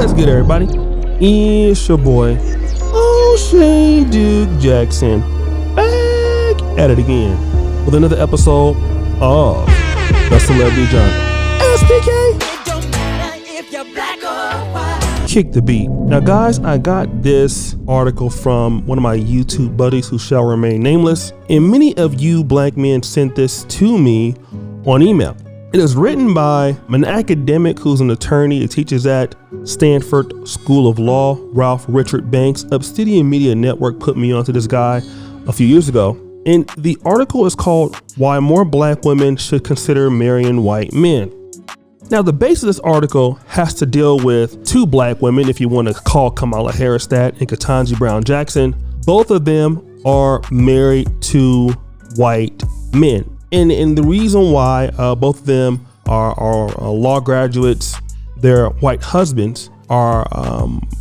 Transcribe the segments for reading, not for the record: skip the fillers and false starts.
What's good, everybody? It's your boy, O'Shea Duke Jackson, back at it again with another episode of The Celebrity Jungle. SPK! It don't matter if you're black or white. Kick the beat. Now, guys, I got this article from one of my YouTube buddies who shall remain nameless, and many of you black men sent this to me on email. It is written by an academic who's an attorney. He teaches at Stanford School of Law. Ralph Richard Banks. Obsidian Media Network put me onto this guy a few years ago. And the article is called Why More Black Women Should Consider Marrying White Men. Now, the base of this article has to deal with two black women, if you want to call Kamala Harris that, and Ketanji Brown Jackson. Both of them are married to white men. And the reason why both of them are law graduates, their white husbands are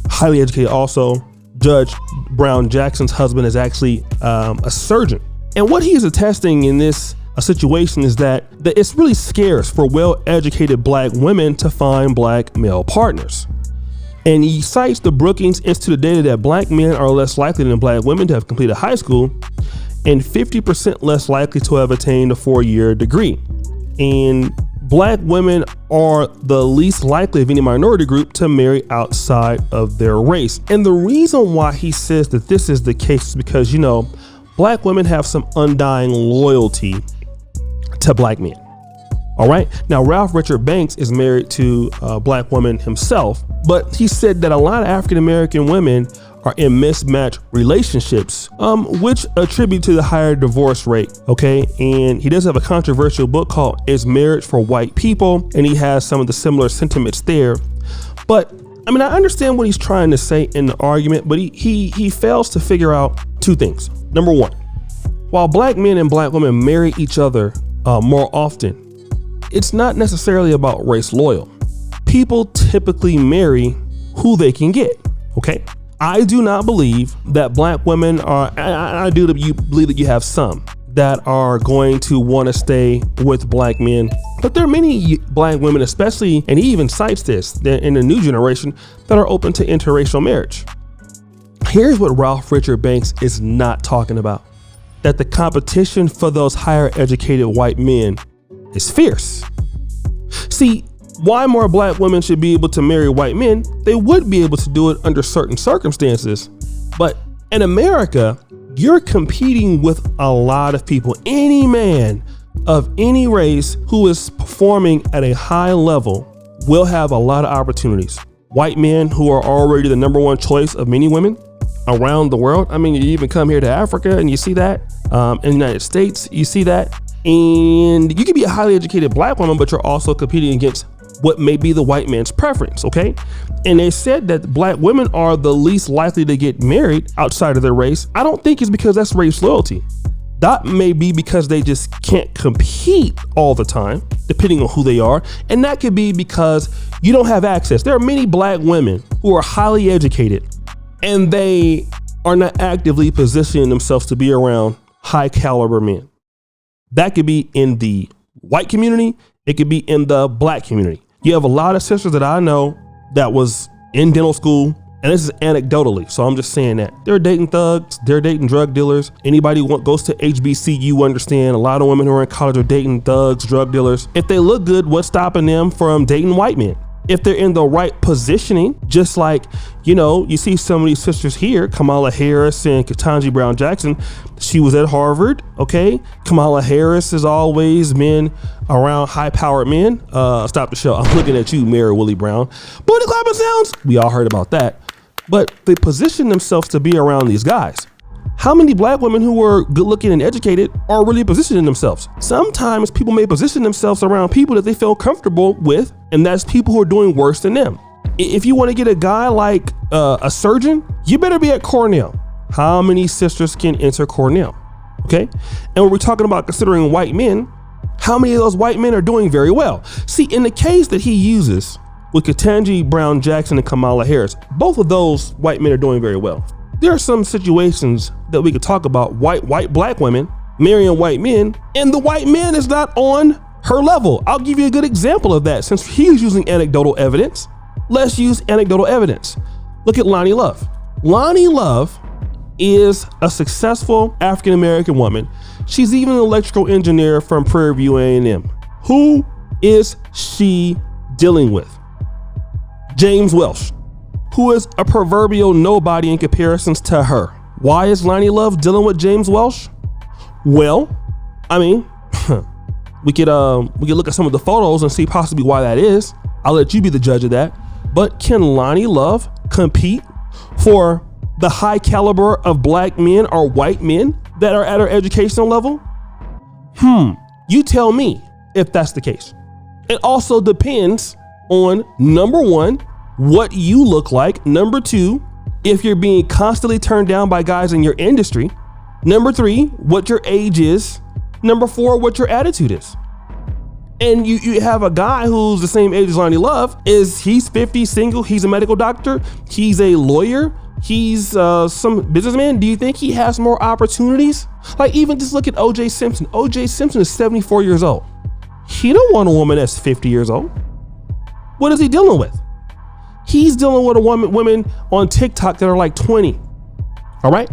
highly educated. Also, Judge Brown Jackson's husband is actually a surgeon. And what he is attesting in this situation is that it's really scarce for well-educated black women to find black male partners. And he cites the Brookings Institute data that black men are less likely than black women to have completed high school, and 50% less likely to have attained a 4-year degree. And black women are the least likely of any minority group to marry outside of their race. And the reason why he says that this is the case is because, you know, black women have some undying loyalty to black men. All right. Now, Ralph Richard Banks is married to a black woman himself, but he said that a lot of African-American women are in mismatched relationships, which attribute to the higher divorce rate. Okay. And he does have a controversial book called Is Marriage for White People? And he has some of the similar sentiments there. But I mean, I understand what he's trying to say in the argument, but he fails to figure out two things. Number one, while black men and black women marry each other more often, it's not necessarily about race loyal. People typically marry who they can get. Okay. I do not believe that black women are, I do believe that you have some that are going to want to stay with black men, but there are many black women, especially, and he even cites this, in the new generation, that are open to interracial marriage. Here's what Ralph Richard Banks is not talking about: that the competition for those higher educated white men is fierce. See, why more black women should be able to marry white men? They would be able to do it under certain circumstances. But in America, you're competing with a lot of people. Any man of any race who is performing at a high level will have a lot of opportunities. White men who are already the number one choice of many women around the world. I mean, you even come here to Africa and you see that. In the United States, you see that. And you can be a highly educated black woman, but you're also competing against what may be the white man's preference, okay? And they said that black women are the least likely to get married outside of their race. I don't think it's because that's race loyalty. That may be because they just can't compete all the time, depending on who they are. And that could be because you don't have access. There are many black women who are highly educated and they are not actively positioning themselves to be around high caliber men. That could be in the white community. It could be in the black community. You have a lot of sisters that I know that was in dental school, and this is anecdotally, so I'm just saying that. They're dating thugs, they're dating drug dealers. Anybody who goes to HBCU understand a lot of women who are in college are dating thugs, drug dealers. If they look good, what's stopping them from dating white men? If they're in the right positioning, just like, you know, you see some of these sisters here, Kamala Harris and Ketanji Brown Jackson, she was at Harvard, okay? Kamala Harris has always been around high-powered men. Stop the show. I'm looking at you, Mary Willie Brown. Booty clapping sounds. We all heard about that. But they position themselves to be around these guys. How many black women who are good looking and educated are really positioning themselves? Sometimes people may position themselves around people that they feel comfortable with, and that's people who are doing worse than them. If you want to get a guy like a surgeon, you better be at Cornell. How many sisters can enter Cornell? Okay. And when we're talking about considering white men, how many of those white men are doing very well? See, in the case that he uses with Ketanji Brown Jackson and Kamala Harris, both of those white men are doing very well. There are some situations that we could talk about white black women marrying white men, and the white man is not on her level. I'll give you a good example of that since he's using anecdotal evidence. Let's use anecdotal evidence. Look at Lonnie Love. Lonnie Love is a successful African-American woman. She's even an electrical engineer from Prairie View A&M. Who is she dealing with? James Welsh, who is a proverbial nobody in comparisons to her. Why is Lonnie Love dealing with James Welsh? Well, I mean, we could look at some of the photos and see possibly why that is. I'll let you be the judge of that. But can Lonnie Love compete for the high caliber of black men or white men that are at her educational level? You tell me if that's the case. It also depends on, number one, what you look like. Number two, if you're being constantly turned down by guys in your industry. Number three, what your age is. Number four, what your attitude is. And you have a guy who's the same age as Lonnie Love. He's 50, single, he's a medical doctor, he's a lawyer, he's some businessman. Do you think he has more opportunities? Like, even just look at O.J. Simpson. O.J. Simpson is 74 years old. He don't want a woman that's 50 years old. What is he dealing with? He's dealing with women on TikTok that are like 20. All right.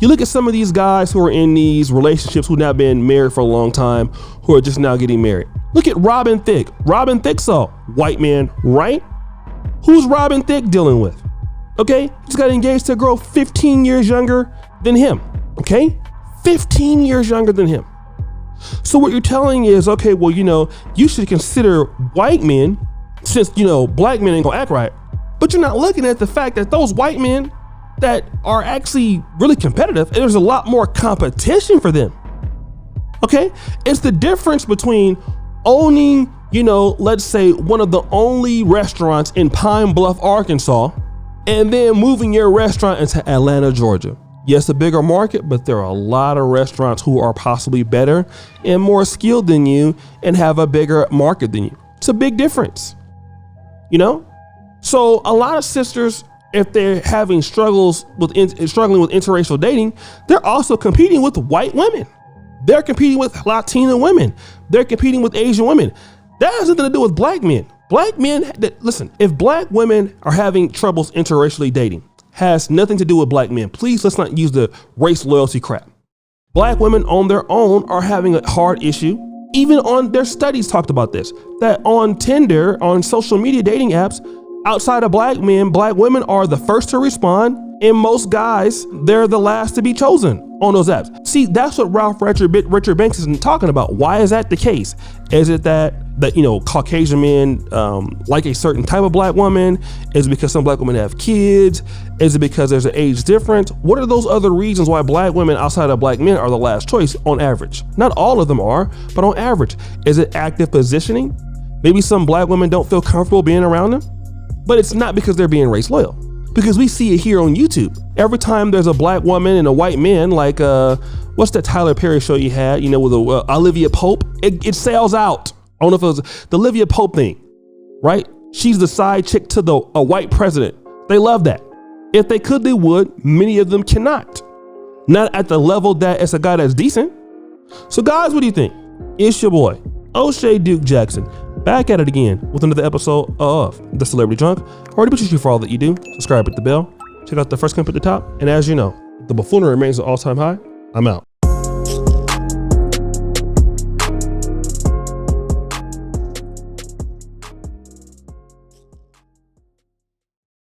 You look at some of these guys who are in these relationships who now been married for a long time, who are just now getting married. Look at Robin Thicke. Robin Thicke's a white man, right? Who's Robin Thicke dealing with? Okay, he's got engaged to a girl 15 years younger than him. Okay, 15 years younger than him. So what you're telling is, okay, well, you should consider white men, since, black men ain't gonna act right. But you're not looking at the fact that those white men that are actually really competitive, and there's a lot more competition for them. Okay, it's the difference between owning, let's say one of the only restaurants in Pine Bluff, Arkansas, and then moving your restaurant into Atlanta, Georgia. Yes, a bigger market, but there are a lot of restaurants who are possibly better and more skilled than you and have a bigger market than you. It's a big difference, So a lot of sisters, if they're having struggling with interracial dating, they're also competing with white women. They're competing with Latina women. They're competing with Asian women. That has nothing to do with black men. Black men, listen, if black women are having troubles interracially dating, has nothing to do with black men. Please, let's not use the race loyalty crap. Black women on their own are having a hard issue. Even on their studies talked about this, that on Tinder, on social media dating apps, outside of black men, black women are the first to respond, and most guys, they're the last to be chosen on those apps. See, that's what Ralph Richard Banks is talking about. Why is that the case? Is it that Caucasian men like a certain type of black woman? Is it because some black women have kids? Is it because there's an age difference? What are those other reasons why black women outside of black men are the last choice on average? Not all of them are, but on average. Is it active positioning? Maybe some black women don't feel comfortable being around them, but it's not because they're being race loyal. Because we see it here on YouTube. Every time there's a black woman and a white man, like what's that Tyler Perry show you had, with Olivia Pope? It sells out. I don't know if it was the Olivia Pope thing, right? She's the side chick to a white president. They love that. If they could, they would. Many of them cannot. Not at the level that it's a guy that's decent. So guys, what do you think? It's your boy, O'Shea Duke Jackson, back at it again with another episode of The Celebrity Drunk. I already appreciate you for all that you do. Subscribe, hit the bell, check out the first clip at the top. And as you know, the buffoonery remains an all-time high. I'm out.